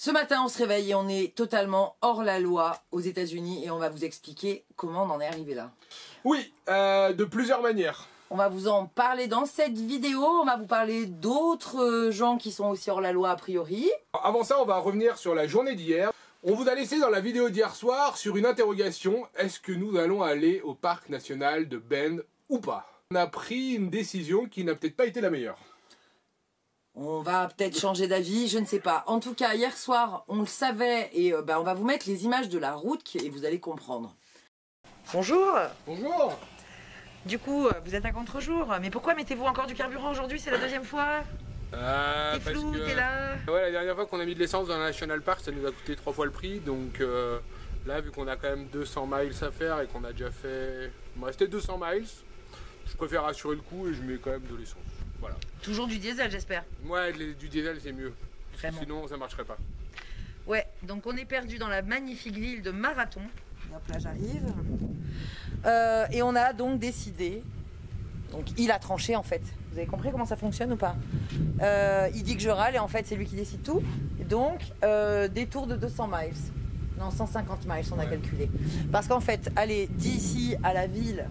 Ce matin, on se réveille et on est totalement hors la loi aux États-Unis et on va vous expliquer comment on en est arrivé là. Oui, de plusieurs manières. On va vous en parler dans cette vidéo, on va vous parler d'autres gens qui sont aussi hors la loi a priori. Avant ça, on va revenir sur la journée d'hier. On vous a laissé dans la vidéo d'hier soir sur une interrogation. Est-ce que nous allons aller au parc national de Bend ou pas? On a pris une décision qui n'a peut-être pas été la meilleure. On va peut-être changer d'avis, je ne sais pas. En tout cas, hier soir, on le savait et on va vous mettre les images de la route et vous allez comprendre. Bonjour. Bonjour. Du coup, vous êtes à contre-jour. Mais pourquoi mettez-vous encore du carburant aujourd'hui? C'est la deuxième fois. T'es flou, t'es là. Ouais, la dernière fois qu'on a mis de l'essence dans un national park, ça nous a coûté 3 fois le prix. Donc là, vu qu'on a quand même 200 miles à faire et qu'on a déjà fait... Il me restait 200 miles. Je préfère assurer le coup et je mets quand même de l'essence. Voilà. Toujours du diesel, j'espère. Ouais, du diesel, c'est mieux. Vraiment. Sinon, ça marcherait pas. Ouais, donc on est perdu dans la magnifique ville de Marathon. Hop là, j'arrive. Et on a donc décidé... Donc il a tranché en fait. Vous avez compris comment ça fonctionne ou pas? Il dit que je râle et en fait c'est lui qui décide tout. Et donc détour de 200 miles. Non, 150 miles on a calculé. Parce qu'en fait, aller d'ici à la ville,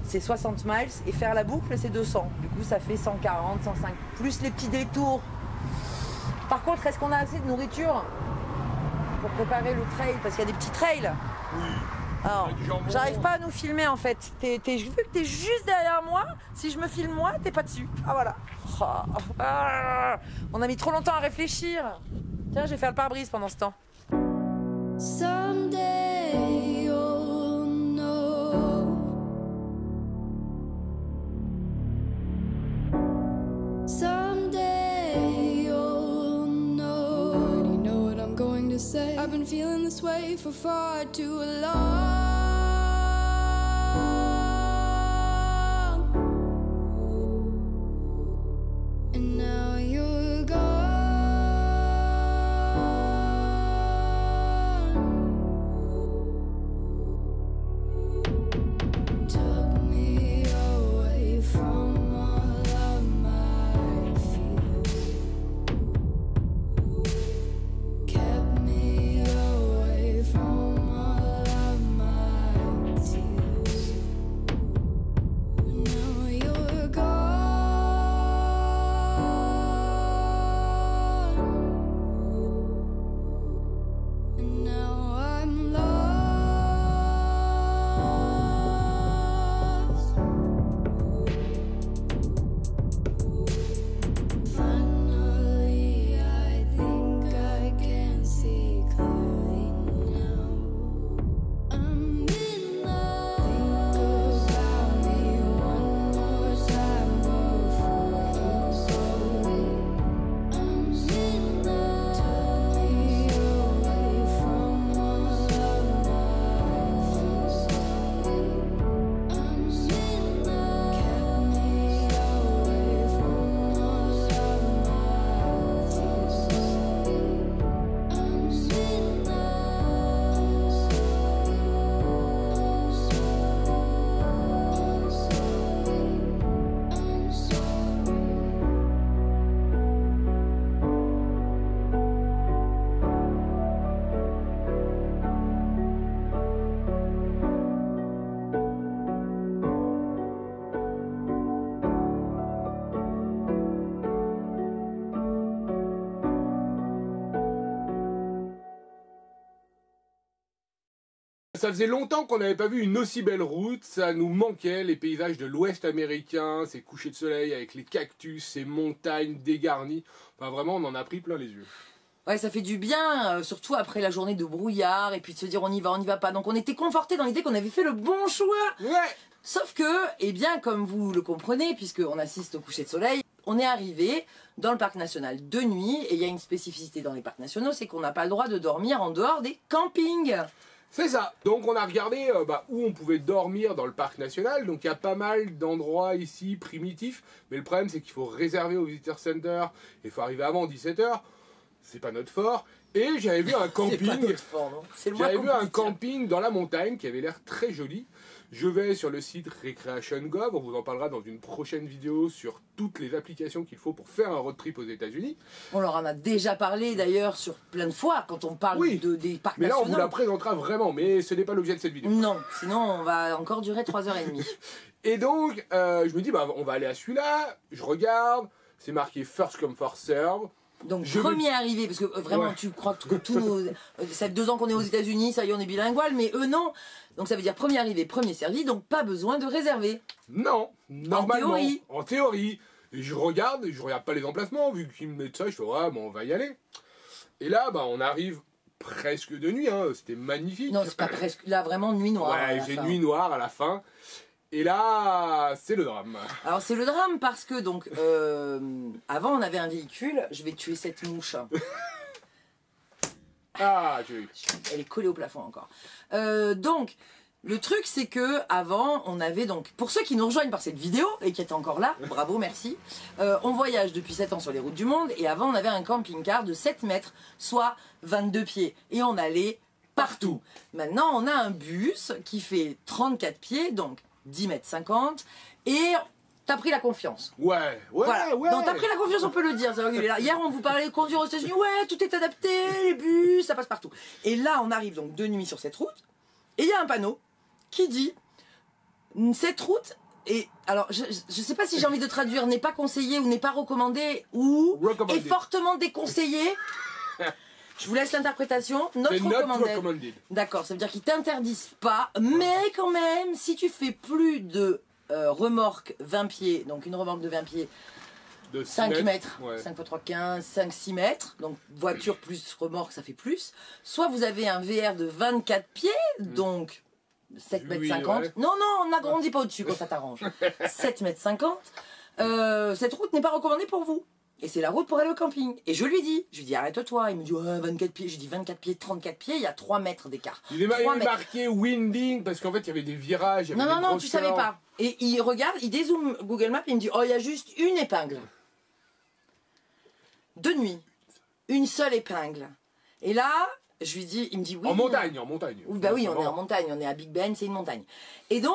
c'est 60 miles et faire la boucle c'est 200. Du coup ça fait 140, 105, plus les petits détours. Par contre, est-ce qu'on a assez de nourriture pour préparer le trail? Parce qu'il y a des petits trails. Oui. Alors, j'arrive pas à nous filmer en fait. Vu que t'es juste derrière moi, si je me filme moi, t'es pas dessus. Ah voilà. On a mis trop longtemps à réfléchir. Tiens, je vais faire le pare-brise pendant ce temps. Someday you'll know. Someday you'll know. You know what I'm going to say. I've been feeling this way for far too long. And now you're gone. Took me away from all of my fears. Kept me away from all of my tears. Now you're gone. And now I'm lost. Finally, I think I can see clearly now. I'm in love. Think about me one more time before you slowly. I'm in love. Took me away from all of my fears. I'm in love. Kept me away from all of my tears. I'm in love. I'm sorry. Ça faisait longtemps qu'on n'avait pas vu une aussi belle route, ça nous manquait, les paysages de l'ouest américain, ces couchers de soleil avec les cactus, ces montagnes dégarnies, enfin vraiment on en a pris plein les yeux. Ouais, ça fait du bien, surtout après la journée de brouillard et puis de se dire on y va pas. Donc on était confortés dans l'idée qu'on avait fait le bon choix. Ouais. Sauf que, eh bien, comme vous le comprenez, puisqu'on assiste au coucher de soleil, on est arrivé dans le parc national de nuit et il y a une spécificité dans les parcs nationaux, c'est qu'on n'a pas le droit de dormir en dehors des campings. C'est ça. Donc on a regardé où on pouvait dormir dans le parc national. Donc il y a pas mal d'endroits ici primitifs. Mais le problème c'est qu'il faut réserver au Visitor Center. Il faut arriver avant 17 h. C'est pas notre fort. Et j'avais vu un camping. C'est pas notre fort, non ? C'est le moins J'avais qu'on vu un puisse dire. camping dans la montagne qui avait l'air très joli. je vais sur le site Recreation.gov, on vous en parlera dans une prochaine vidéo sur toutes les applications qu'il faut pour faire un road trip aux États-Unis. On leur en a déjà parlé d'ailleurs sur plein de fois quand on parle des parcs mais là nationaux. on vous la présentera vraiment, mais ce n'est pas l'objet de cette vidéo. Non, sinon on va encore durer 3h30. Et donc, je me dis, bah, on va aller à celui-là, je regarde, c'est marqué First Come First Serve. Donc premier arrivé, parce que vraiment Ouais. tu crois que tous nos... ça fait 2 ans qu'on est aux États-Unis, ça y est on est bilingual, mais eux non. Donc ça veut dire premier arrivé, premier servi, donc pas besoin de réserver. Non, normalement, théorie. en théorie. Et je regarde pas les emplacements, vu qu'ils me mettent ça, je fais, ouais, bon, on va y aller. Et là, bah, on arrive presque de nuit, hein, c'était magnifique. Non, c'est pas presque, là vraiment nuit noire. à Ouais, la j'ai fin. nuit noire à la fin. Et là, c'est le drame. Alors c'est le drame parce que donc avant on avait un véhicule, je vais tuer cette mouche. Ah, j'ai eu. Elle est collée au plafond encore. Donc, le truc c'est que avant on avait donc, pour ceux qui nous rejoignent par cette vidéo et qui étaient encore là, bravo, merci. On voyage depuis 7 ans sur les routes du monde et avant on avait un camping-car de 7 mètres, soit 22 pieds. Et on allait partout. Maintenant on a un bus qui fait 34 pieds, donc 10 mètres 50 et... T'as pris la confiance. Ouais, Voilà. ouais. Donc t'as pris la confiance, on peut le dire. Hier on vous parlait de conduire aux États-Unis, ouais, tout est adapté, les bus, ça passe partout. Et là on arrive donc de nuit sur cette route, et il y a un panneau qui dit cette route est, alors je sais pas si j'ai envie de traduire, n'est pas conseillée ou n'est pas recommandée ou Recommended. est fortement déconseillée. Je vous laisse l'interprétation. Not C'est not recommended. recommended. D'accord, ça veut dire qu'ils t'interdisent pas, mais quand même, si tu fais plus de remorque 20 pieds, donc une remorque de 20 pieds, De 6 5 mètres, Ouais. 5 x 3, 15, 5, 6 mètres, donc voiture plus remorque, ça fait plus. Soit vous avez un VR de 24 pieds, donc 7 mètres Oui, 50. ouais. Non, non, on n'agrandit pas au-dessus quand ça t'arrange. 7 mètres 50. Cette route n'est pas recommandée pour vous. Et c'est la route pour aller au camping. Et je lui dis arrête-toi. Il me dit ouais, 24 pieds. Je dis 24 pieds, 34 pieds, il y a 3 mètres d'écart. Il est 3 mètres. marqué winding parce qu'en fait il y avait des virages. Il y avait Non, des non, non, grosses tu savais curves. pas. Et il regarde, il dézoome Google Maps et il me dit oh, il y a juste une épingle. De nuit. Une seule épingle. Et là, je lui dis, il me dit oui. En montagne. Oui, bah oui, Ça on est va. en montagne, on est à Big Ben, c'est une montagne. Et donc,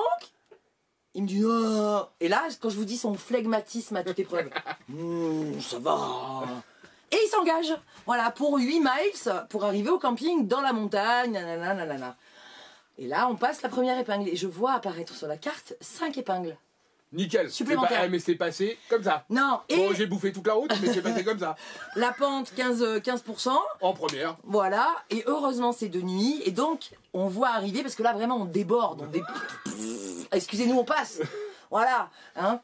il me dit oh. Et là, quand je vous dis son flegmatisme à toute épreuve, ça va. Et il s'engage, voilà, pour 8 miles, pour arriver au camping dans la montagne, nanana, nanana. Et là, on passe la première épingle et je vois apparaître sur la carte 5 épingles. Nickel. Supplémentaire. Mais c'est passé comme ça. Non, et Bon, j'ai bouffé toute la route, mais c'est passé comme ça. la pente 15%, En première. voilà, et heureusement c'est de nuit, et donc on voit arriver, parce que là vraiment on déborde, excusez-nous, on passe, voilà, hein,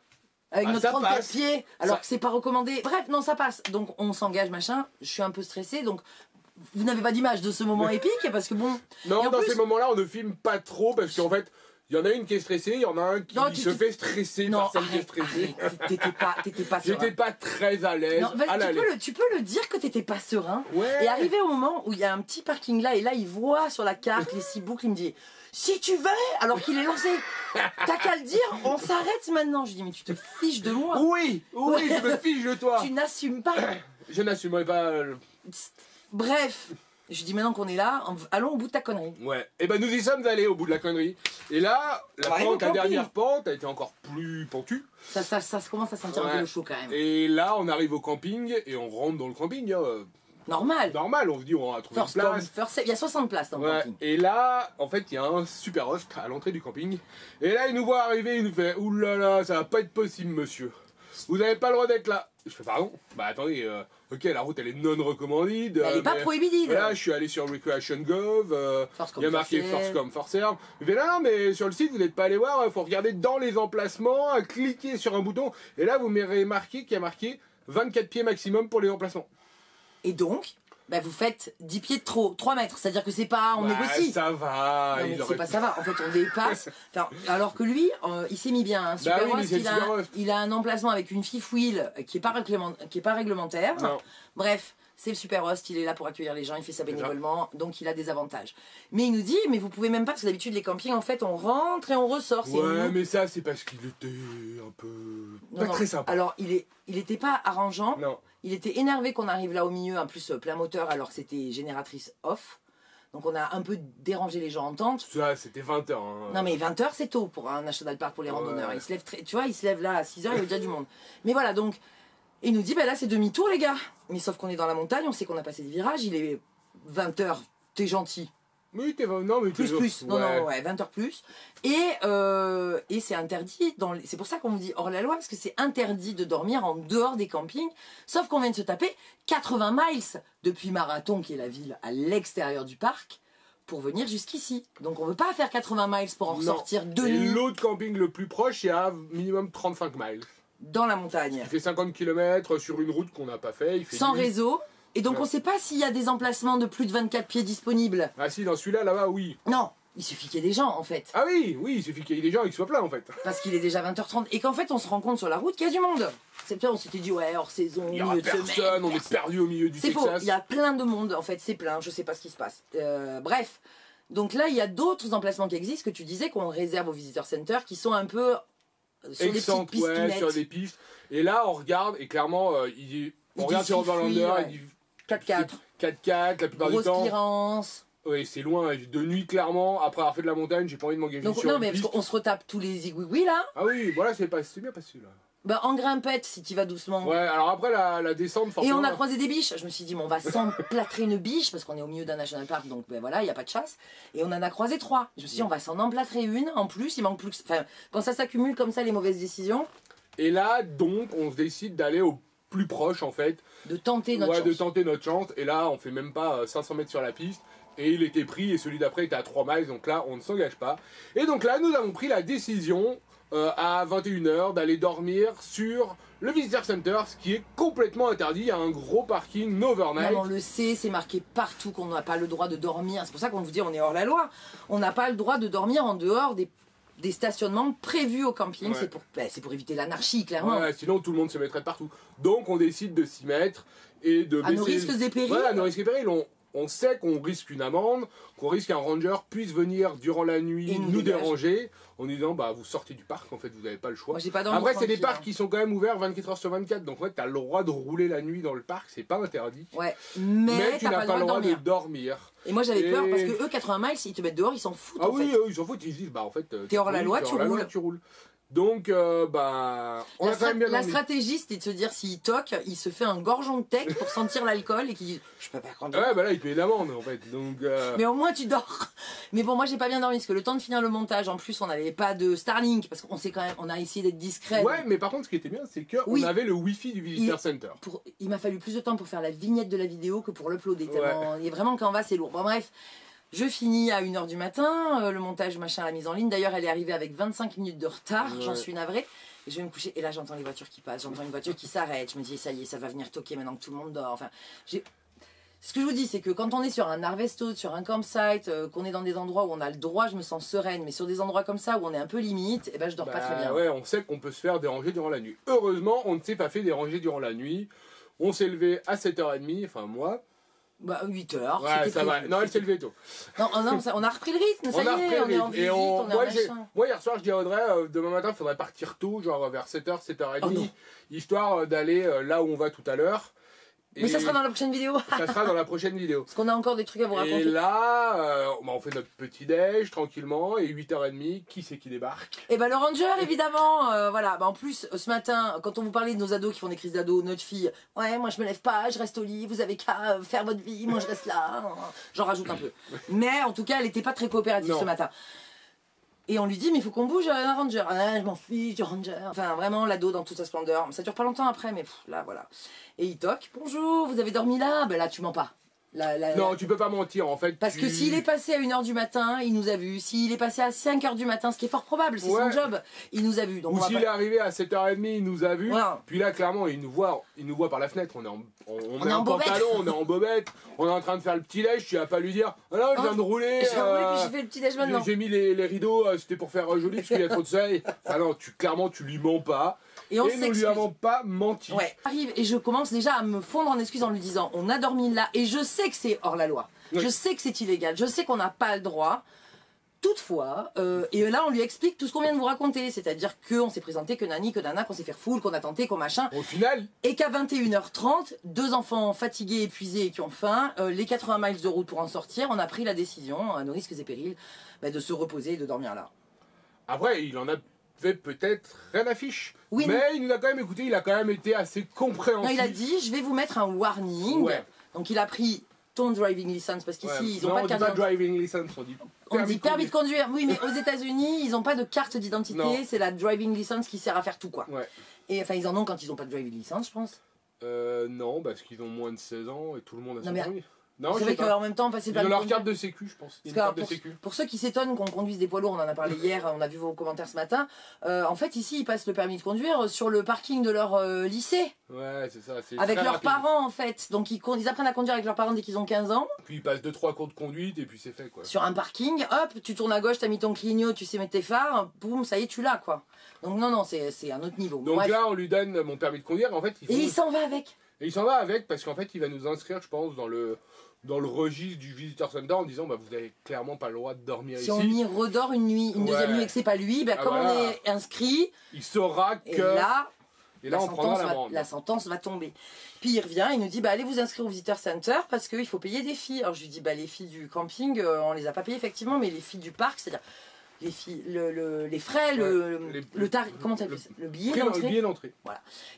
avec Ah, notre ça 34 passe. pieds, alors Ça- que c'est pas recommandé, bref, non ça passe, donc on s'engage machin, je suis un peu stressée, donc vous n'avez pas d'image de ce moment épique, parce que bon... Non, et en dans plus- ces moments-là, on ne filme pas trop parce qu'en fait, il y en a une qui est stressée, il y en a un qui Non, tu- se fait stresser Non, par celle qui est arrête, stressée. arrête, t'étais pas serein. J'étais pas très à l'aise Non, vas-y, à l'aller. tu peux le dire que t'étais pas serein. Ouais. Et arrivé au moment où il y a un petit parking là, et là il voit sur la carte les 6 boucles, il me dit si tu veux, alors qu'il est lancé, t'as qu'à le dire, on s'arrête maintenant. Je lui dis mais tu te fiches de moi, Oui, je me fiche de toi. tu n'assumes pas. Je n'assumerai pas. Bref, je lui dis maintenant qu'on est là, allons au bout de ta connerie. Ouais. Et ben nous y sommes allés au bout de la connerie. Et là, la Ouais, au pente, la camping. dernière pente, a été encore plus pentue. Ça commence à sentir un Ouais. peu le chaud quand même. Et là, on arrive au camping et on rentre dans le camping. Hein. Normal. Normal, on se dit on va trouver First une come, place. first serve. Il y a 60 places dans le Ouais. camping. Et là, en fait, il y a un super host à l'entrée du camping. Et là, il nous voit arriver, il nous fait oulala, ça va pas être possible, monsieur. Vous n'avez pas le droit d'être là. Je fais pardon. Bah attendez, ok, la route elle est non recommandée. Mais elle est pas prohibitive. Voilà, je suis allé sur Recreation.gov, First il y a come, marqué first First serve. Come First Serve. Il fait là, mais sur le site vous n'êtes pas allé voir, il faut regarder dans les emplacements, cliquer sur un bouton, et là vous m'aurez marqué qu'il y a marqué 24 pieds maximum pour les emplacements. Et donc, bah, vous faites 10 pieds de trop, 3 mètres. C'est-à-dire que c'est pas, on Ouais, négocie. ça va. Non, mais ils c'est auraient pas pu- ça va. En fait, on dépasse. Enfin, alors que lui, il s'est mis bien. Hein. Super Bah oui, mais Host, c'est le Super Host. il a un emplacement avec une fifth wheel qui est pas réglementaire. Non. Bref, c'est le Super Host. Il est là pour accueillir les gens. Il fait ça ça. bénévolement. Donc, il a des avantages. Mais il nous dit, mais vous pouvez même pas, parce que d'habitude, les campings, en fait, on rentre et on ressort. C'est Ouais, nous. mais ça c'est parce qu'il était un peu Non, pas non. très sympa. Alors, il était pas arrangeant. Non. Il était énervé qu'on arrive là au milieu, en plus plein moteur, alors que c'était génératrice off. Donc on a un peu dérangé les gens en tente. Ça, c'était 20h. Hein. Non mais 20h c'est tôt pour un national park pour les randonneurs. Ouais. Ils se lèvent tu vois, ils se lèvent là à 6h, il y a déjà du monde. Mais voilà, donc il nous dit là c'est demi-tour les gars. Mais sauf qu'on est dans la montagne, on sait qu'on a passé des virages, il est 20h, t'es gentil. Oui, non, mais Plus, non, 20h plus. Et c'est interdit, c'est pour ça qu'on vous dit hors la loi, parce que c'est interdit de dormir en dehors des campings, sauf qu'on vient de se taper 80 miles depuis Marathon, qui est la ville à l'extérieur du parc, pour venir jusqu'ici. Donc on veut pas faire 80 miles pour en ressortir de nuit. Et l'autre camping le plus proche, il y a minimum 35 miles. Dans la montagne. Il fait 50 km sur une route qu'on n'a pas fait. Il fait sans nuit. réseau. Et donc on sait pas s'il y a des emplacements de plus de 24 pieds disponibles. Ah si, dans celui-là, là-bas, oui. Non, il suffit qu'il y ait des gens en fait. Ah oui, il suffit qu'il y ait des gens et qu'ils soient pleins en fait. Parce qu'il est déjà 20h30 et qu'en fait on se rend compte sur la route qu'il y a du monde. C'est bien, on s'était dit ouais hors saison, Il n'y aura personne, on est perdu au milieu du C'est Texas. faux, il y a plein de monde en fait, c'est plein, je sais pas ce qui se passe. Bref, donc là il y a d'autres emplacements qui existent que tu disais qu'on réserve au Visitor Center qui sont un peu sur des petites pistes sur des pistes. Et là on regarde et clairement on regarde sur Overlander, ouais. il dit 4x4. 4x4 la plupart Grosse du temps. clearance. Oui, c'est loin, de nuit clairement. Après avoir fait de la montagne, j'ai pas envie de m'engager Donc sur non une mais piste. parce qu'on se retape tous les zigouigouis là. Ah oui, voilà, c'est bien passé là. Bah en grimpette si tu vas doucement. Ouais, alors après la descente, Et forcément. on a croisé des biches. Je me suis dit, bon, on va s'emplâtrer une biche parce qu'on est au milieu d'un national park, donc ben voilà, il n'y a pas de chasse. Et on en a croisé 3. Je me suis dit, on va s'en emplâtrer une. En plus, il manque plus. Enfin, quand ça s'accumule comme ça, les mauvaises décisions. Et là, donc, on se décide d'aller au plus proche en fait. De tenter notre chance. De tenter notre chance. Et là, on fait même pas 500 mètres sur la piste. Et il était pris et celui d'après était à 3 miles. Donc là, on ne s'engage pas. Et donc là, nous avons pris la décision à 21h d'aller dormir sur le Visitor Center, ce qui est complètement interdit. Il y a un gros parking overnight. Non, on le sait, c'est marqué partout qu'on n'a pas le droit de dormir. C'est pour ça qu'on vous dit on est hors la loi. On n'a pas le droit de dormir en dehors des stationnements prévus au camping. Ouais. C'est pour éviter l'anarchie, clairement. Ouais, sinon tout le monde se mettrait partout. Donc on décide de s'y mettre et de À nos risques et périls. Voilà, à nos risques et périls. On sait qu'on risque une amende, qu'on risque qu'un ranger puisse venir durant la nuit Et nous déranger en nous disant bah vous sortez du parc, en fait vous n'avez pas le choix. Moi, j'ai pas dormi Après c'est des tranquille, parcs hein. qui sont quand même ouverts 24h sur 24, donc ouais, tu as le droit de rouler la nuit dans le parc, c'est pas interdit. Ouais, Mais tu t'as n'as pas le droit de dormir. Et moi j'avais peur Et- parce que eux 80 miles, ils te mettent dehors, ils s'en foutent Ah en oui, fait. ils s'en foutent, ils se disent bah en fait T'es hors la loi, t'es tu hors la loi, roules. tu roules. Donc bah on a quand même bien La dormi. stratégie, c'était de se dire s'il toque, il se fait un gorgeon de tech pour sentir l'alcool et qu'il dit je peux pas conduire. Ouais, bah là, il paye l'amende en fait. Donc, Mais au moins tu dors. Mais bon, moi j'ai pas bien dormi parce que le temps de finir le montage, en plus on n'avait pas de Starlink parce qu'on s'est quand même, on a essayé d'être discret. ouais, mais par contre, ce qui était bien, c'est qu'on Oui. avait le Wi-Fi du Visitor Center. Il m'a fallu plus de temps pour faire la vignette de la vidéo que pour l'uploader. Ouais. Tellement... Il est vraiment Canva, c'est lourd. Bon, bref, je finis à 1h du matin, le montage, machin, la mise en ligne. D'ailleurs, elle est arrivée avec 25 minutes de retard, Ouais. j'en suis navrée. Et je vais me coucher, et là j'entends les voitures qui passent, j'entends une voiture qui s'arrête. Je me dis, ça y est, ça va venir toquer maintenant que tout le monde dort. Enfin, ce que je vous dis, c'est que quand on est sur un harvest, sur un campsite, qu'on est dans des endroits où on a le droit, je me sens sereine. Mais sur des endroits comme ça où on est un peu limite, et ben je dors pas très bien. Ouais, on sait qu'on peut se faire déranger durant la nuit. Heureusement, on ne s'est pas fait déranger durant la nuit. On s'est levé à 7h30, enfin moi. Bah 8h, Ouais, c'était ça va. prévu. Non, elle s'est levée tôt. Non, on a repris le rythme, ça On a y repris est, le on est en rythme. visite, Et on est en machin. moi, hier soir, je dis à Audrey, demain matin, il faudrait partir tôt, genre vers 7h, 7h30, Oh non. histoire d'aller là où on va tout à l'heure. Mais ça sera dans la prochaine vidéo. Ça sera dans la prochaine vidéo. Parce qu'on a encore des trucs à vous Et raconter. là, on fait notre petit déj tranquillement et 8h30, qui c'est qui débarque? Et ben le ranger évidemment, voilà. Bah, en plus ce matin, quand on vous parlait de nos ados qui font des crises d'ados, notre fille, ouais moi je me lève pas, je reste au lit, vous avez qu'à faire votre vie, moi je reste là. J'en rajoute un peu. Mais en tout cas elle était pas très coopérative Non. ce matin. Et on lui dit mais il faut qu'on bouge un ranger. Ah, je m'en fiche du ranger. Enfin vraiment l'ado dans toute sa splendeur. Ça dure pas longtemps après mais là voilà. Et il toque. Bonjour, vous avez dormi là? Ben là tu mens pas. Non, tu peux pas mentir en fait. Parce que s'il est passé à 1h du matin, il nous a vus. S'il est passé à 5h du matin, ce qui est fort probable, c'est son job, il nous a vus. Donc Ou on va s'il pas- est arrivé à 7h30, il nous a vus. Voilà. Puis là, clairement, il nous voit par la fenêtre. On est est en bobette. pantalon, on est en bobette. On est en train de faire le petit déj. Tu vas pas lui dire ah non, je viens de rouler. Je vais rouler, puis j'ai fait le petit déj maintenant. J'ai mis les rideaux, c'était pour faire joli parce qu'il y a trop de soleil. Enfin non, clairement, tu lui mens pas. Et on nous lui s'excuse. avons pas menti. Ouais. Arrive et je commence déjà à me fondre en excuses en lui disant on a dormi là et je sais que c'est hors la loi. Oui. Je sais que c'est illégal. Je sais qu'on n'a pas le droit. Toutefois, et là on lui explique tout ce qu'on vient de vous raconter, c'est-à-dire qu'on s'est présenté, que nani, que nana, qu'on s'est fait full, qu'on a tenté, qu'on machin. Au final, Et qu'à 21h30, 2 enfants fatigués, épuisés et qui ont faim, les 80 miles de route pour en sortir, on a pris la décision, à nos risques et périls, de se reposer et de dormir là. après, il en avait peut-être rien à fiche. Oui, mais il nous a quand même écouté, il a quand même été assez compréhensif. Non, il a dit, je vais vous mettre un warning. Ouais. Donc il a pris ton driving license, parce qu'ici, Ouais. ils n'ont Non, pas on de dit carte pas driving license, On dit permis de conduire. Oui, mais aux États-Unis, ils n'ont pas de carte Non. d'identité. C'est la driving license qui sert à faire tout, quoi. Ouais. Et enfin, ils en ont quand ils n'ont pas de driving license, je pense. Non, parce qu'ils ont moins de 16 ans et tout le monde a Non, son mais- permis. Non, C'est je vrai sais pas. qu'en même temps, passer Ils le ont permis de leur conduire- carte de sécu, je pense. Il y a une Parce carte que, de alors, sécu. pour ceux qui s'étonnent qu'on conduise des poids lourds, on en a parlé hier, on a vu vos commentaires ce matin. En fait, ici, ils passent le permis de conduire sur le parking de leur lycée, Ouais, c'est ça. c'est avec très leurs rapide. parents, en fait. Donc, ils apprennent à conduire avec leurs parents dès qu'ils ont 15 ans. Puis ils passent 2-3 cours de conduite et puis c'est fait, quoi. Sur un parking, hop, tu tournes à gauche, t'as mis ton clignot, tu sais mettre tes phares, boum, ça y est, tu l'as, quoi. Donc, non, c'est un autre niveau. Donc Bref. là, on lui donne mon permis de conduire. En fait, Et il s'en va avec. Et il s'en va avec parce qu'en fait, il va nous inscrire, je pense, dans le registre du Visitor Center en disant vous avez clairement pas le droit de dormir Si ici. on y redort une nuit, une deuxième Ouais. nuit et que c'est pas lui, Ah, comme voilà. on est inscrit, Il saura que. et là, Et là, on prendra l'amende. la sentence va tomber. Puis il revient, il nous dit allez vous inscrire au Visitor Center parce qu'il faut payer des filles. Alors je lui dis les filles du camping, on les a pas payées effectivement, mais les filles du parc, c'est-à-dire les filles, les frais, le tarif, comment t'appelles ça, le billet Pris dans le d'entrée. billet d'entrée.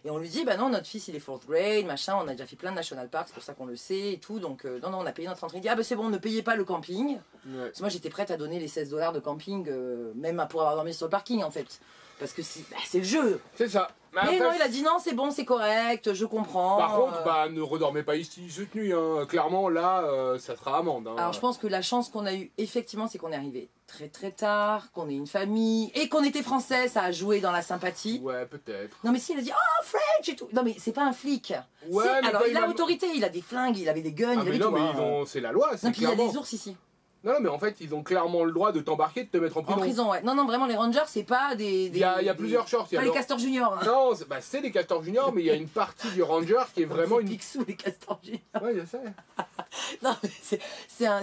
Et on lui dit non, notre fils il est 4th grade, machin, on a déjà fait plein de national parks, c'est pour ça qu'on le sait et tout, donc non, on a payé notre entrée. Il dit c'est bon, ne payez pas le camping. Ouais. Parce que moi j'étais prête à donner les $16 de camping, même pour avoir dormi sur le parking en fait. Parce que c'est le jeu. C'est ça. Mais après, non, il a dit non, c'est bon, c'est correct, je comprends. Par contre, ne redormez pas ici cette nuit. Hein. Clairement, là, ça sera amende. Hein. Alors je pense que la chance qu'on a eue, effectivement, c'est qu'on est arrivé très très tard, qu'on est une famille, et qu'on était français, ça a joué dans la sympathie. Ouais, peut-être. Non mais si, il a dit oh French et tout. Non mais c'est pas un flic. Ouais, C'est- mais alors quand il a m'a- autorité, il a des flingues, il avait des guns, Ah, il mais avait non, tout. mais hein. c'est la loi. Non C'est puis il y a clairement. des ours ici. Non, mais en fait, ils ont clairement le droit de t'embarquer, de te mettre en prison. En prison, ouais. Non, vraiment, les rangers, c'est pas des. Il y a plusieurs shorts. Pas les castors juniors. Hein. Non, c'est des castors juniors, mais il y a une partie du ranger qui est vraiment C'est une. Picsou, les castors juniors. Ouais, je sais. Non, mais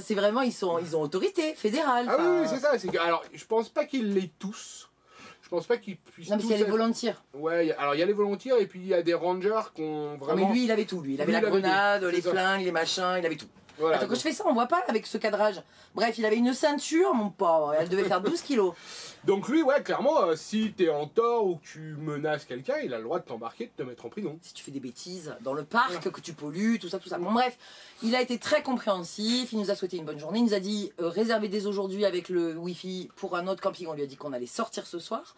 c'est vraiment, ils ont autorité fédérale. Ah oui, enfin. oui, c'est ça. Alors, je pense pas qu'ils l'aient tous. Je pense pas qu'ils puissent Non, mais tous. il y a les être- volontaires. Ouais, alors il y a les volontaires et puis il y a des rangers qui ont Non, vraiment. mais lui, il avait tout. Lui, il avait Lui, la il avait grenade, tout. les C'est ça. flingues, les machins, il avait tout. Voilà, Attends, quand donc- je fais ça, on voit pas avec ce cadrage. Bref, il avait une ceinture, mon pauvre. Elle devait faire 12 kilos. Donc lui, ouais, clairement, si t'es en tort ou que tu menaces quelqu'un, il a le droit de t'embarquer, de te mettre en prison. Si tu fais des bêtises dans le parc, que tu pollues, tout ça, tout ça. Bon, bref, il a été très compréhensif. Il nous a souhaité une bonne journée. Il nous a dit réservez dès aujourd'hui avec le Wi-Fi pour un autre camping. On lui a dit qu'on allait sortir ce soir.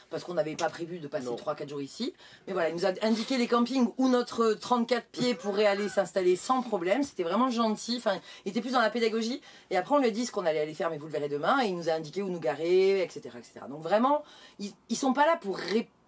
Parce qu'on n'avait pas prévu de passer Non. 3-4 jours ici. Mais voilà, il nous a indiqué les campings où notre 34 pieds pourrait aller s'installer sans problème. C'était vraiment gentil. Enfin, il était plus dans la pédagogie. Et après, on lui a dit ce qu'on allait aller faire, mais vous le verrez demain. Et il nous a indiqué où nous garer, etc. etc. Donc vraiment, ils sont pas là pour...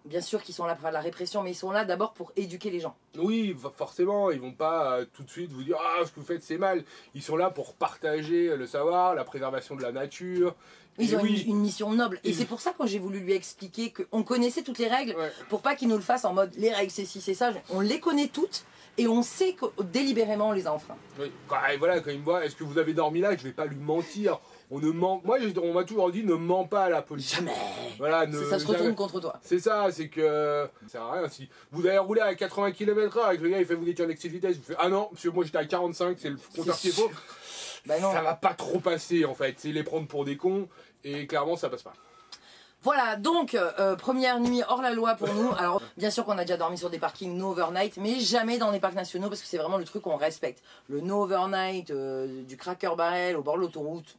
Bien sûr qu'ils sont là pour faire de la répression, mais ils sont là d'abord pour éduquer les gens. Oui, forcément, ils vont pas tout de suite vous dire ah ce que vous faites c'est mal. Ils sont là pour partager le savoir, la préservation de la nature. Ils Et ont oui, une mission noble. Et Ils- c'est pour ça que j'ai voulu lui expliquer qu'on connaissait toutes les règles, ouais. pour pas qu'il nous le fasse en mode les règles c'est ci, c'est ça. On les connaît toutes et on sait que délibérément on les a enfreintes. Oui. Et voilà, quand il me voit, est-ce que vous avez dormi là? Je vais pas lui mentir. On ne ment. Moi, on m'a toujours dit ne mens pas à la police. Jamais. Voilà, Ça se retourne contre toi. C'est ça, c'est que ça sert à rien. Si vous avez roulé à 80 km/h avec le gars, il fait vous étiez en excès de vitesse, vous faites ah non, monsieur, moi j'étais à 45, c'est le compteur qui est faux. Bah non. Ça va pas trop passer en fait. C'est les prendre pour des cons et clairement ça passe pas. Voilà, donc première nuit hors la loi pour nous. Alors bien sûr qu'on a déjà dormi sur des parkings no overnight, mais jamais dans les parcs nationaux parce que c'est vraiment le truc qu'on respecte. Le no overnight du Cracker Barrel au bord de l'autoroute.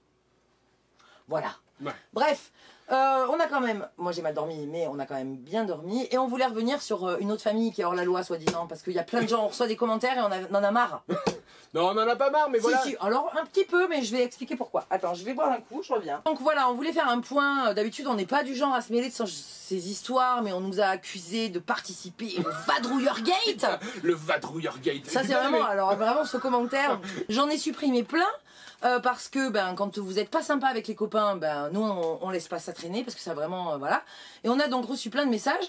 Voilà. Ouais. Bref, on a quand même, moi j'ai mal dormi, mais on a quand même bien dormi. Et on voulait revenir sur une autre famille qui est hors la loi, soi-disant, parce qu'il y a plein de gens, on reçoit des commentaires et on en a marre. Non, on en a pas marre, mais voilà. Si, alors un petit peu, mais je vais expliquer pourquoi. Attends, je vais boire un coup, je reviens. Donc voilà, on voulait faire un point. D'habitude, on n'est pas du genre à se mêler de ces histoires, mais on nous a accusés de participer au Vadrouilleur Gate. Le vadrouilleur gate. Ça, c'est vraiment, alors vraiment, ce commentaire, j'en ai supprimé plein. Parce que quand vous n'êtes pas sympa avec les copains, nous on laisse pas ça traîner parce que ça vraiment voilà. Et on a donc reçu plein de messages.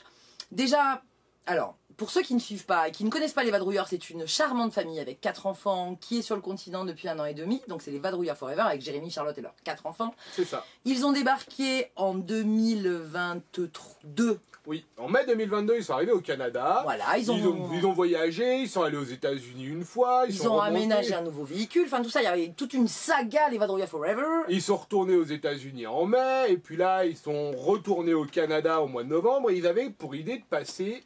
Déjà, alors pour ceux qui ne suivent pas et qui ne connaissent pas les Vadrouilleurs, c'est une charmante famille avec 4 enfants qui est sur le continent depuis 1 an et demi. Donc c'est les Vadrouilleurs Forever avec Jérémy, Charlotte et leurs 4 enfants. C'est ça. Ils ont débarqué en 2022. Oui, en mai 2022, ils sont arrivés au Canada. Voilà, ils ont voyagé, ils sont allés aux États-Unis une fois. Ils ont aménagé un nouveau véhicule. Enfin, tout ça, il y avait toute une saga, les Vadrouilleurs Forever. Ils sont retournés aux États-Unis en mai, et puis là, ils sont retournés au Canada au mois de novembre. Et ils avaient pour idée de passer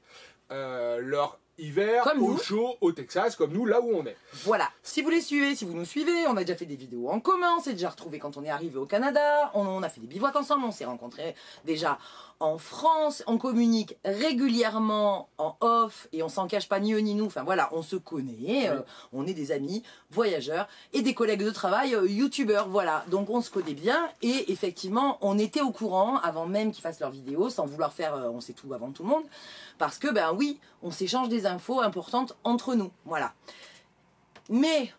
leur hiver au chaud au Texas, comme nous, là où on est. Voilà. Si vous les suivez, si vous nous suivez, on a déjà fait des vidéos en commun, on s'est déjà retrouvés quand on est arrivé au Canada, on a fait des bivouacs ensemble, on s'est rencontrés déjà en France, on communique régulièrement en off et on s'en cache pas ni eux ni nous, enfin voilà, on se connaît, on est des amis, voyageurs et des collègues de travail, youtubeurs, voilà. Donc on se connaît bien et effectivement on était au courant avant même qu'ils fassent leurs vidéos, sans vouloir faire on sait tout avant tout le monde, parce que ben oui, on s'échange des infos importantes entre nous, voilà. Mais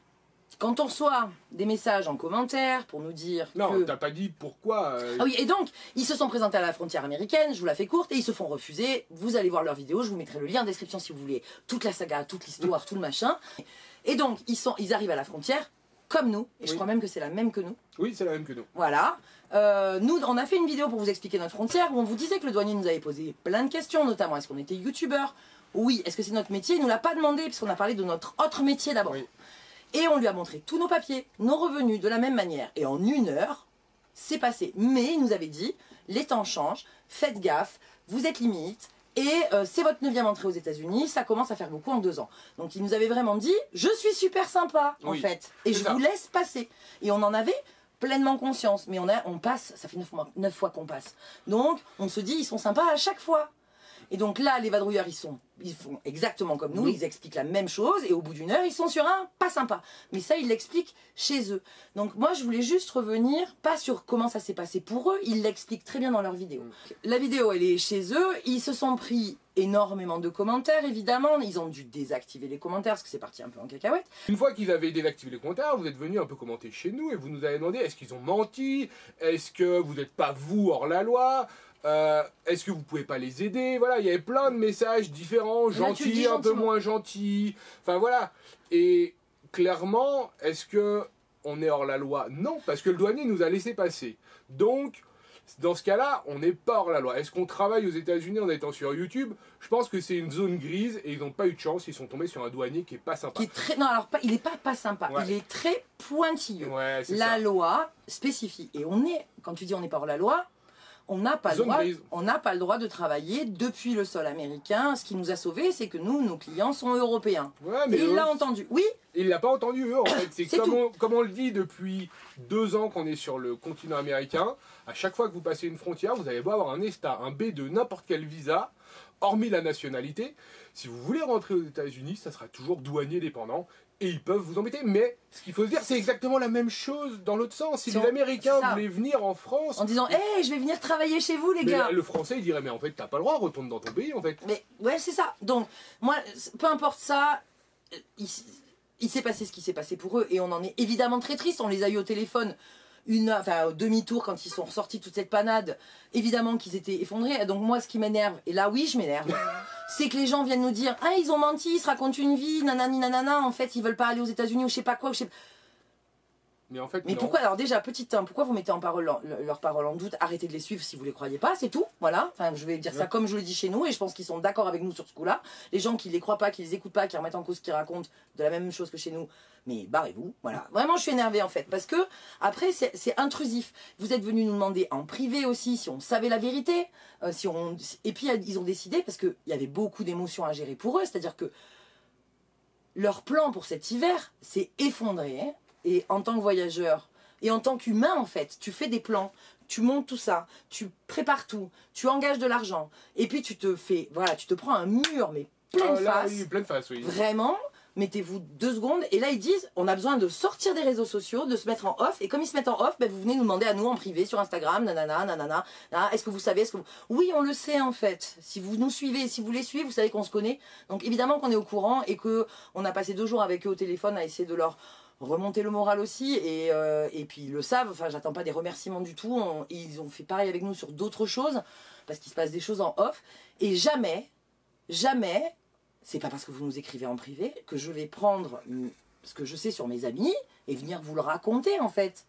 quand on reçoit des messages en commentaire pour nous dire non, que... t'as pas dit pourquoi... Ah oui, et donc, ils se sont présentés à la frontière américaine, je vous la fais courte, et ils se font refuser. Vous allez voir leur vidéo, je vous mettrai le lien en description si vous voulez. Toute la saga, toute l'histoire, tout le machin. Et donc, ils arrivent à la frontière, comme nous, et je crois même que c'est la même que nous. Oui, c'est la même que nous. Voilà. Nous, on a fait une vidéo pour vous expliquer notre frontière, où on vous disait que le douanier nous avait posé plein de questions, notamment est-ce qu'on était youtubeur? Oui, est-ce que c'est notre métier? Il nous l'a pas demandé, puisqu'on a parlé de notre autre métier d'abord. Oui. Et on lui a montré tous nos papiers, nos revenus de la même manière. Et en 1 heure, c'est passé. Mais il nous avait dit, les temps changent, faites gaffe, vous êtes limite. Et c'est votre 9e entrée aux États-Unis, ça commence à faire beaucoup en 2 ans. Donc il nous avait vraiment dit, je suis super sympa en fait. Et je vous laisse passer. Et on en avait pleinement conscience. Mais on passe, ça fait 9 fois qu'on passe. Donc on se dit, ils sont sympas à chaque fois. Et donc là, les vadrouilleurs, ils font exactement comme nous, ils expliquent la même chose, et au bout d'1 heure, ils sont sur un pas sympa. Mais ça, ils l'expliquent chez eux. Donc moi, je voulais juste revenir, pas sur comment ça s'est passé pour eux, ils l'expliquent très bien dans leur vidéo. La vidéo, elle est chez eux, ils se sont pris énormément de commentaires, évidemment, ils ont dû désactiver les commentaires, parce que c'est parti un peu en cacahuète. Une fois qu'ils avaient désactivé les commentaires, vous êtes venus un peu commenter chez nous, et vous nous avez demandé, est-ce qu'ils ont menti? Est-ce que vous n'êtes pas vous hors la loi? Est-ce que vous pouvez pas les aider? Voilà, il y avait plein de messages différents, gentils, un peu moins gentils. Enfin voilà. Et clairement, est-ce que on est hors la loi? Non, parce que le douanier nous a laissé passer. Donc, dans ce cas-là, on n'est pas hors la loi. Est-ce qu'on travaille aux États-Unis en étant sur YouTube? Je pense que c'est une zone grise et ils n'ont pas eu de chance. Ils sont tombés sur un douanier qui est pas sympa. Non, alors il est pas sympa. Ouais. Il est très pointilleux. Ouais, la loi spécifie. Et on est, quand tu dis on n'est pas hors la loi, on n'a pas le droit de travailler depuis le sol américain. Ce qui nous a sauvés, c'est que nous, nos clients sont européens. Ouais, mais et il l'a entendu. Oui. Il l'a pas entendu, eux, en fait. C'est comme on le dit depuis 2 ans qu'on est sur le continent américain. À chaque fois que vous passez une frontière, vous allez beau avoir un ESTA, un B de n'importe quel visa, hormis la nationalité. Si vous voulez rentrer aux États-Unis, ça sera toujours douanier dépendant. Et ils peuvent vous embêter, mais ce qu'il faut se dire, c'est exactement la même chose dans l'autre sens. Si les Américains voulaient venir en France... En disant, hey, je vais venir travailler chez vous, les gars. Le Français, il dirait, mais en fait, t'as pas le droit, retourne dans ton pays, en fait. Mais ouais, c'est ça. Donc, moi, peu importe ça, il s'est passé ce qui s'est passé pour eux, et on en est évidemment très triste. On les a eu au téléphone, au demi-tour, quand ils sont ressortis toute cette panade, évidemment qu'ils étaient effondrés. Donc moi, ce qui m'énerve, et là, oui, je m'énerve, c'est que les gens viennent nous dire, ah, ils ont menti, ils se racontent une vie, nanani, nanana, en fait, ils veulent pas aller aux États-Unis ou je sais pas quoi, Mais en fait, mais pourquoi, alors déjà, petit 1, pourquoi vous mettez en parole leur parole en doute? Arrêtez de les suivre si vous les croyez pas, c'est tout, voilà. Enfin, je vais dire ça comme je le dis chez nous, et je pense qu'ils sont d'accord avec nous sur ce coup-là. Les gens qui les croient pas, qui les écoutent pas, qui remettent en cause ce qu'ils racontent de la même chose que chez nous, mais barrez-vous, voilà. Vraiment, je suis énervée en fait, parce que, après, c'est intrusif. Vous êtes venus nous demander en privé aussi si on savait la vérité, et puis ils ont décidé, parce qu'il y avait beaucoup d'émotions à gérer pour eux, c'est-à-dire que leur plan pour cet hiver s'est effondré, hein. Et en tant que voyageur, et en tant qu'humain en fait, tu fais des plans, tu montes tout ça, tu prépares tout, tu engages de l'argent, et puis tu te prends un mur, mais pleine face. Oui, pleine face, oui. Vraiment, mettez-vous 2 secondes, et là ils disent, on a besoin de sortir des réseaux sociaux, de se mettre en off, et comme ils se mettent en off, ben, vous venez nous demander à nous en privé sur Instagram, nanana, nanana, est-ce que vous savez, Oui, on le sait en fait, si vous nous suivez, si vous les suivez, vous savez qu'on se connaît, donc évidemment qu'on est au courant, et qu'on a passé 2 jours avec eux au téléphone à essayer de leur remonter le moral aussi, et puis ils le savent, enfin j'attends pas des remerciements du tout, ils ont fait pareil avec nous sur d'autres choses, parce qu'il se passe des choses en off, et jamais c'est pas parce que vous nous écrivez en privé que je vais prendre ce que je sais sur mes amis et venir vous le raconter en fait.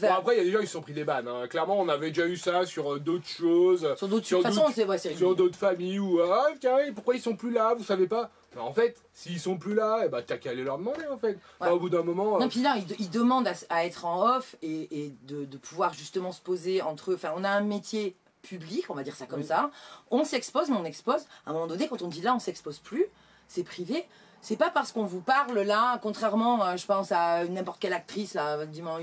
Bon, après, il y a des gens qui se sont pris des bannes. Hein. Clairement, on avait déjà eu ça sur d'autres choses. Sur d'autres familles où, ah, tiens, pourquoi ils sont plus là, vous savez pas. Mais en fait, s'ils sont plus là, eh ben, t'as qu'à aller leur demander en fait. Enfin, au bout d'un moment. Non, puis là, ils demandent à être en off et de pouvoir justement se poser entre eux. Enfin, on a un métier public, on va dire ça comme ça. On s'expose, mais on expose. À un moment donné, quand on dit là, on s'expose plus, c'est privé. C'est pas parce qu'on vous parle là, contrairement, je pense à n'importe quelle actrice, là,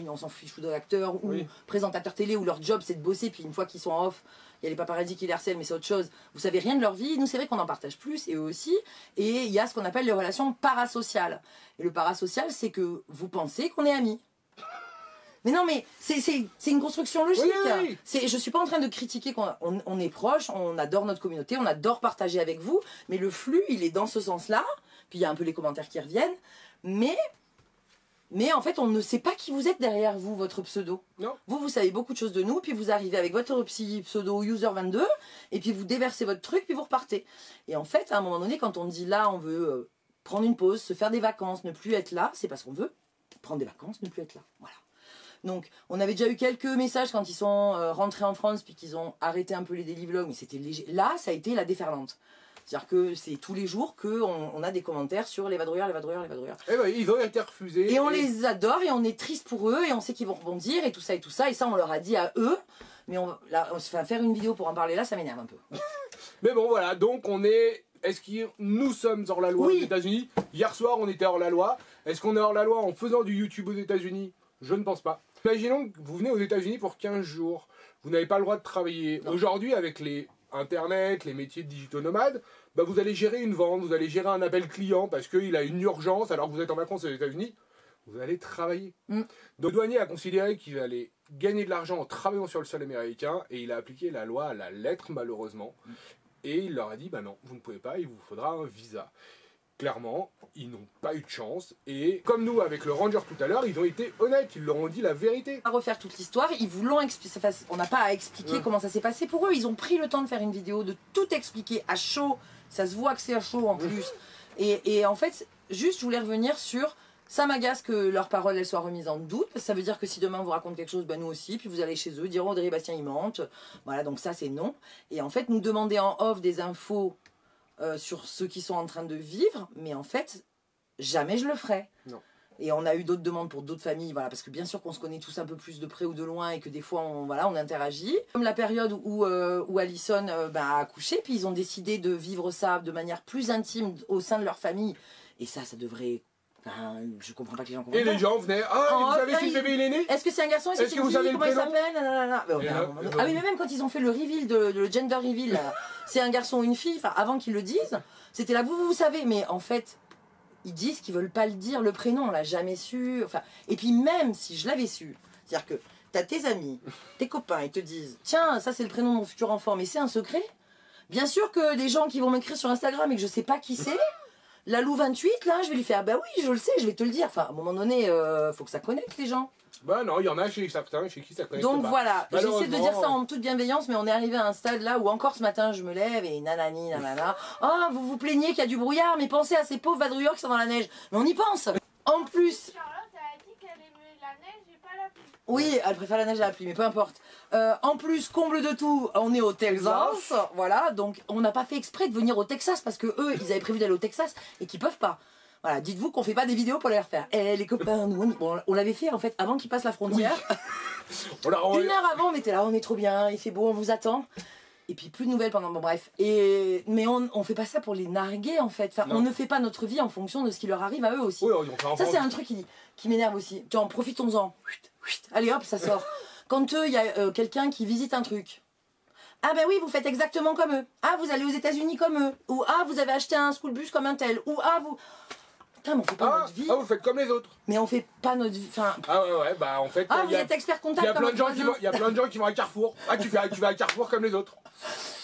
on s'en fiche de l'acteur ou présentateur télé où leur job c'est de bosser, puis une fois qu'ils sont off, il y a les paparazzis qui les harcèlent, mais c'est autre chose. Vous savez rien de leur vie. Nous, c'est vrai qu'on en partage plus, et eux aussi. Et il y a ce qu'on appelle les relations parasociales. Et le parasocial, c'est que vous pensez qu'on est amis. Mais non, mais c'est une construction logique. Oui. Je suis pas en train de critiquer qu'on est proche, on adore notre communauté, on adore partager avec vous, mais le flux, il est dans ce sens-là. Puis il y a un peu les commentaires qui reviennent, mais en fait on ne sait pas qui vous êtes derrière vous, votre pseudo. Non. Vous savez beaucoup de choses de nous, puis vous arrivez avec votre pseudo user22, et puis vous déversez votre truc, puis vous repartez. Et en fait, à un moment donné, quand on dit là, on veut prendre une pause, se faire des vacances, ne plus être là, c'est parce qu'on veut prendre des vacances, ne plus être là. Voilà. Donc, on avait déjà eu quelques messages quand ils sont rentrés en France, puis qu'ils ont arrêté un peu les daily vlogs, mais c'était léger. Là, ça a été la déferlante. C'est-à-dire que c'est tous les jours qu'on a des commentaires sur les vadrouilleurs. Eh ben, ils ont été refusés. Et on les adore et on est triste pour eux et on sait qu'ils vont rebondir et tout ça. Et ça, on leur a dit à eux. Mais on se fait faire une vidéo pour en parler là, ça m'énerve un peu. Mais bon, voilà. Donc, est-ce que nous sommes hors la loi aux États-Unis? Hier soir, on était hors la loi. Est-ce qu'on est hors la loi en faisant du YouTube aux États-Unis? Je ne pense pas. Imaginons que vous venez aux États-Unis pour 15 jours. Vous n'avez pas le droit de travailler. Aujourd'hui, avec les Internet, les métiers de digito-nomades, bah vous allez gérer une vente, vous allez gérer un appel client parce qu'il a une urgence alors que vous êtes en vacances aux États-Unis, vous allez travailler. Donc le douanier a considéré qu'il allait gagner de l'argent en travaillant sur le sol américain et il a appliqué la loi à la lettre malheureusement. Et il leur a dit bah non, vous ne pouvez pas, il vous faudra un visa. Clairement, ils n'ont pas eu de chance et comme nous avec le ranger tout à l'heure, ils ont été honnêtes, ils leur ont dit la vérité. À refaire toute l'histoire, ils vous l'ont expliqué, on n'a pas à expliquer comment ça s'est passé pour eux, ils ont pris le temps de faire une vidéo, de tout expliquer à chaud, ça se voit que c'est à chaud en plus. Et en fait, juste je voulais revenir sur, ça m'agace que leurs paroles elles soient remises en doute, parce que ça veut dire que si demain on vous raconte quelque chose, ben nous aussi, puis vous allez chez eux, dire oh, Audrey Bastien il mente, voilà donc ça c'est non. Et en fait nous demander en off des infos sur ceux qui sont en train de vivre, mais en fait, jamais je le ferai. Non. Et on a eu d'autres demandes pour d'autres familles, voilà, parce que bien sûr qu'on se connaît tous un peu plus de près ou de loin et que des fois on interagit. Comme la période où Alison a accouché, puis ils ont décidé de vivre ça de manière plus intime au sein de leur famille. Et ça devrait... Enfin, je comprends pas que les gens comprennent. Et les gens venaient, vous savez si le bébé il est né? Est-ce que c'est un garçon? Est-ce que vous savez comment il s'appelle? Ah oui, mais même quand ils ont fait le reveal, le gender reveal, c'est un garçon ou une fille, enfin avant qu'ils le disent, c'était là, vous savez, mais en fait, ils disent qu'ils veulent pas le dire, le prénom, on l'a jamais su. Enfin, et puis même si je l'avais su, c'est-à-dire que t'as tes amis, tes copains, ils te disent, tiens, ça c'est le prénom de mon futur enfant, mais c'est un secret. Bien sûr que des gens qui vont m'écrire sur Instagram et que je sais pas qui c'est, Lalou 28, là, je vais lui faire, bah oui, je le sais, je vais te le dire. Enfin, à un moment donné, faut que ça connecte les gens. Bah non, il y en a chez certains, chez qui ça connecte pas. Donc voilà, j'essaie de dire ça en toute bienveillance, mais on est arrivé à un stade là où encore ce matin, je me lève et nanani, nanana. Oh, vous vous plaignez qu'il y a du brouillard, mais pensez à ces pauvres vadrouilleurs qui sont dans la neige. Mais on y pense. En plus... Charlotte a dit qu'elle aimait la neige et pas la pluie. Oui, elle préfère la neige à la pluie, mais peu importe. En plus, comble de tout, on est au Texas, voilà, donc on n'a pas fait exprès de venir au Texas parce que eux, ils avaient prévu d'aller au Texas et qu'ils peuvent pas. Voilà, dites-vous qu'on fait pas des vidéos pour les refaire. Eh les copains, nous, on l'avait fait en fait avant qu'ils passent la frontière. Oui. Une heure avant, on était là, on est trop bien, il fait beau, on vous attend. Et puis plus de nouvelles pendant, bon bref. Mais on fait pas ça pour les narguer en fait. Enfin, on ne fait pas notre vie en fonction de ce qui leur arrive à eux aussi. Oui, ça c'est un truc qui m'énerve aussi. Tiens, profitons-en. Allez hop, ça sort. Quand il y a quelqu'un qui visite un truc. Ah ben oui, vous faites exactement comme eux. Ah, vous allez aux États-Unis comme eux. Ou ah, vous avez acheté un school bus comme un tel. Ou ah, vous... Putain, mais on fait pas notre vie. Ah, vous faites comme les autres. Mais on fait pas notre vie. Enfin... Ah ouais, bah en fait... Ah, vous êtes expert comptable. Il y a plein de gens qui vont à Carrefour. Ah, tu vas à Carrefour comme les autres.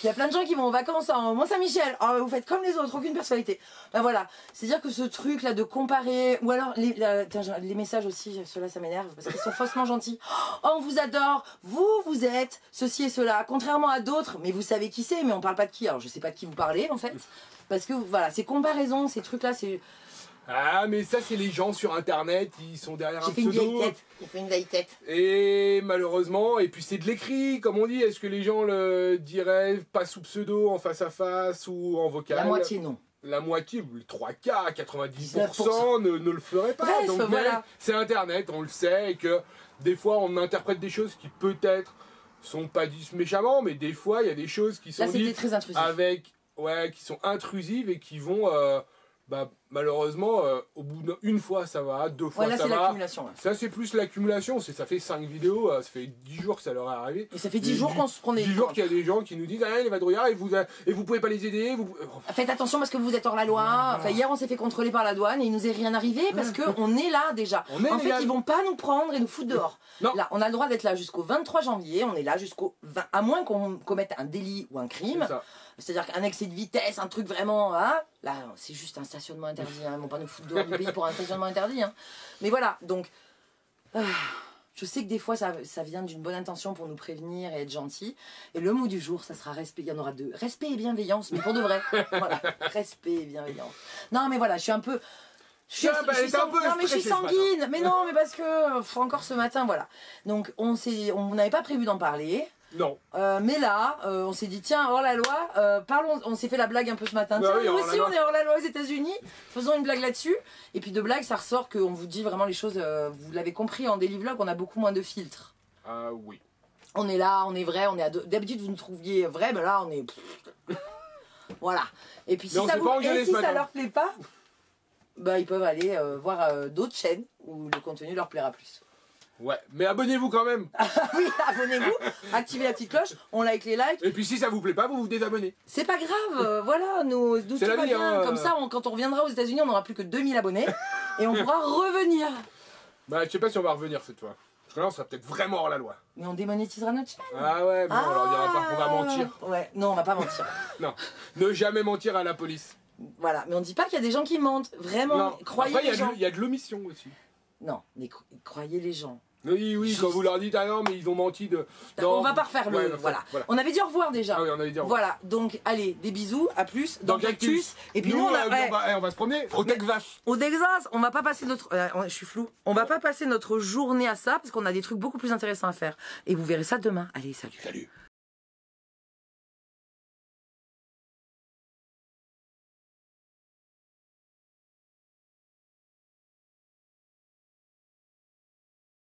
Il y a plein de gens qui vont en vacances en Mont-Saint-Michel. Oh, vous faites comme les autres, aucune personnalité. Ben voilà, c'est-à-dire que ce truc là de comparer, ou alors les messages aussi, ceux-là ça m'énerve parce qu'ils sont faussement gentils. Oh, on vous adore, vous êtes ceci et cela, contrairement à d'autres, mais vous savez qui c'est, mais on parle pas de qui. Alors je sais pas de qui vous parlez en fait, parce que voilà, ces comparaisons, ces trucs là, c'est... Ah, mais ça, c'est les gens sur internet, ils sont derrière un pseudo. J'ai fait une vieille tête. Et malheureusement, et puis c'est de l'écrit, comme on dit. Est-ce que les gens le diraient pas sous pseudo, en face à face ou en vocal? La moitié non. La moitié, le 3 quarts, 90% ne le feraient pas. Bref, donc voilà. c'est internet, on le sait, et que des fois on interprète des choses qui peut-être sont pas dites méchamment, mais des fois il y a des choses qui sont dites très intrusif. qui sont intrusives et qui vont malheureusement au bout d'une fois ça va, deux fois là, ça va. L'accumulation. Ça c'est plus l'accumulation, ça fait 5 vidéos, ça fait 10 jours que ça leur est arrivé. Et ça fait 10 jours qu'on se prenait 10 jours qu'il y a des gens qui nous disent les vadrouillards et vous pouvez pas les aider. Faites attention parce que vous êtes hors la loi. Enfin, hier on s'est fait contrôler par la douane et il nous est rien arrivé parce qu'on est là déjà. En fait ils vont pas nous prendre et nous foutre dehors. Non. Là on a le droit d'être là jusqu'au 23 janvier, on est là jusqu'au 20, à moins qu'on commette un délit ou un crime. C'est-à-dire qu'un excès de vitesse, un truc vraiment... Hein, là, c'est juste un stationnement interdit. Ils vont pas nous foutre dehors du pays pour un stationnement interdit. Mais voilà, donc... je sais que des fois, ça vient d'une bonne intention pour nous prévenir et être gentil. Et le mot du jour, ça sera respect. Il y en aura deux. Respect et bienveillance, mais pour de vrai. Voilà, respect et bienveillance. Non, mais voilà, je suis un peu... Je suis sanguine. Mais non, mais parce que... encore ce matin, voilà. Donc, on n'avait pas prévu d'en parler. Non. Mais là, on s'est dit, tiens, hors la loi, parlons, on s'est fait la blague un peu ce matin. Tiens, nous aussi, on est hors la loi aux États-Unis, faisons une blague là-dessus. Et puis de blague, ça ressort qu'on vous dit vraiment les choses, vous l'avez compris en daily vlog, on a beaucoup moins de filtres. Oui. On est là, on est vrai, on est d'habitude vous nous trouviez vrai, ben là on est. Voilà. Et puis si ça leur plaît pas, bah ils peuvent aller voir d'autres chaînes où le contenu leur plaira plus. Ouais, mais abonnez-vous quand même. Oui, abonnez-vous, activez la petite cloche, on like les likes. Et puis si ça vous plaît pas, vous vous désabonnez. C'est pas grave, voilà, nous tout va bien. Comme ça, quand on reviendra aux États-Unis, on n'aura plus que 2000 abonnés et on pourra revenir. Bah, je sais pas si on va revenir cette fois. Parce que là, on sera peut-être vraiment hors la loi. Mais on démonétisera notre chaîne. Ah ouais, bon, on leur dira pas qu'on va mentir. Ouais, non, on va pas mentir. Non, ne jamais mentir à la police. Voilà, mais on dit pas qu'il y a des gens qui mentent. Vraiment, non. Croyez après, les gens. Il y a de l'omission aussi. Non, mais croyez les gens. Oui, quand vous leur dites non, mais ils ont menti de. Non, on va pas refaire le. Voilà. On avait dit au revoir déjà. Ah oui, on avait dit au revoir. Voilà, donc allez, des bisous, à plus. Dans Cactus. Et puis nous, on va se promener au Texas. Au Texas, on va pas passer notre. Je suis flou. On va pas passer notre journée à ça parce qu'on a des trucs beaucoup plus intéressants à faire. Et vous verrez ça demain. Allez, salut. Salut.